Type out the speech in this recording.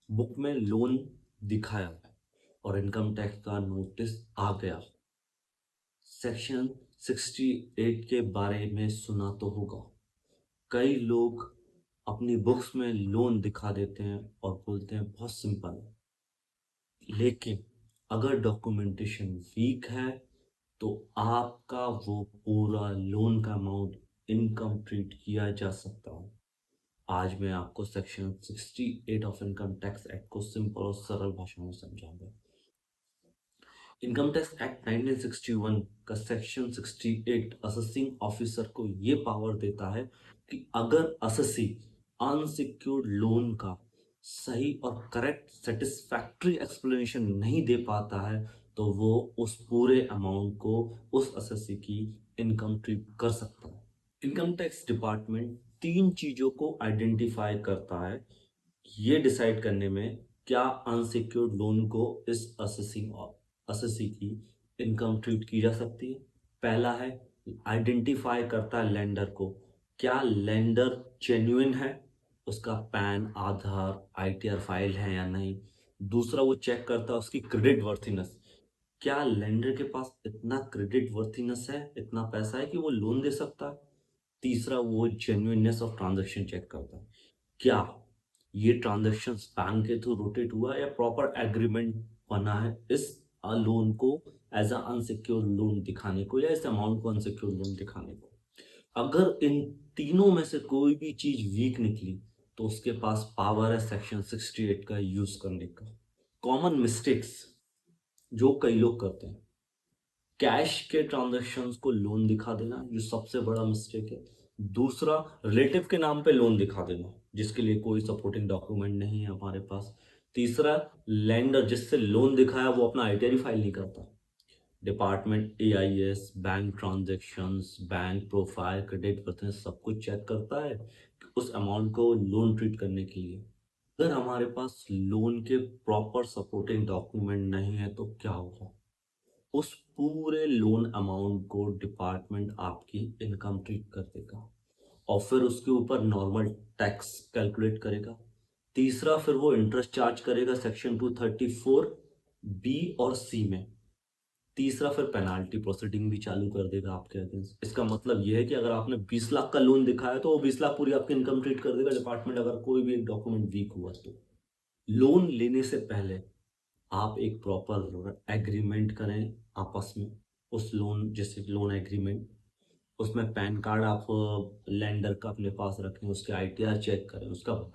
Book में loan दिखाया और इनकम टैक्स का नोटिस आ गया। सेक्शन 68 के बारे में सुना तो होगा। कई लोग अपनी बुक्स में लोन दिखा देते हैं और बोलते हैं बहुत सिंपल है, लेकिन अगर डॉक्यूमेंटेशन वीक है तो आपका वो पूरा लोन का अमाउंट इनकम ट्रीट किया जा सकता है। आज मैं आपको section 68 of income tax act को सिंपल और सरल भाषा में समझाऊंगा। इनकम टैक्स एक्ट 1961 का सेक्शन 68 असेसिंग ऑफिसर को ये पावर देता है कि अगर असेसी अनसिक्योर्ड लोन का सही और करेक्ट सेटिस्फैक्ट्री एक्सप्लेनेशन नहीं दे पाता है तो वो उस पूरे अमाउंट को उस असेसी की इनकम ट्रीट कर सकता है। इनकम टैक्स डिपार्टमेंट तीन चीजों को आइडेंटिफाई करता है ये डिसाइड करने में क्या अनसिक्योर्ड लोन को इस असेसी की इनकम ट्रीट की जा सकती है। पहला है आइडेंटिफाई करता है लेंडर को, क्या लेंडर जेन्युइन है, उसका पैन आधार आईटीआर फाइल है या नहीं। दूसरा वो चेक करता है उसकी क्रेडिट वर्थीनेस, क्या लेंडर के पास इतना क्रेडिट वर्थीनेस है, इतना पैसा है कि वो लोन दे सकता है। तीसरा वो जेन्युइननेस ऑफ ट्रांजैक्शन चेक करता है, क्या ये ट्रांजैक्शन बैंक के थ्रू रोटेट हुआ या प्रॉपर एग्रीमेंट बना है इस लोन को एज अ अनसिक्योर लोन दिखाने को या इस अमाउंट को अनसिक्योर लोन दिखाने को। अगर इन तीनों में से कोई भी चीज वीक निकली तो उसके पास पावर है सेक्शन 68 का यूज करने का। कॉमन मिस्टेक्स जो कई लोग करते हैं, कैश के ट्रांजैक्शंस को लोन दिखा देना, जो सबसे बड़ा मिस्टेक है। दूसरा, रिलेटिव के नाम पे लोन दिखा देना जिसके लिए कोई सपोर्टिंग डॉक्यूमेंट नहीं है हमारे पास। तीसरा, लेंडर जिससे लोन दिखाया वो अपना आईटीआर फाइल नहीं करता। Department AIS bank transactions bank profile credit worthiness सब कुछ चेक करता है उस अमाउंट को लोन ट्रीट करने के लिए। अगर हमारे पास लोन के प्रॉपर सपोर्टिंग डॉक्यूमेंट नहीं है तो क्या होगा, उस पूरे लोन अमाउंट को डिपार्टमेंट आपकी इनकम ट्रीट कर देगा और फिर उसके ऊपर नॉर्मल टैक्स कैलकुलेट करेगा। तीसरा, फिर वो इंटरेस्ट चार्ज करेगा सेक्शन 234 बी और सी में। तीसरा, फिर पेनाल्टी प्रोसीडिंग भी चालू कर देगा आपके अगेंस्ट। इसका मतलब यह है कि अगर आपने 20 लाख का लोन दिखाया तो वो 20 लाख पूरी आपकी इनकम ट्रीट कर देगा डिपार्टमेंट, अगर कोई भी एक डॉक्यूमेंट वीक हुआ तो। लोन लेने से पहले आप एक प्रॉपर एग्रीमेंट करें आपस में। उस लोन जैसे लोन एग्रीमेंट, उसमें पैन कार्ड आप लेंडर का अपने पास रखें, उसके आईटीआर चेक करें, उसका बैंक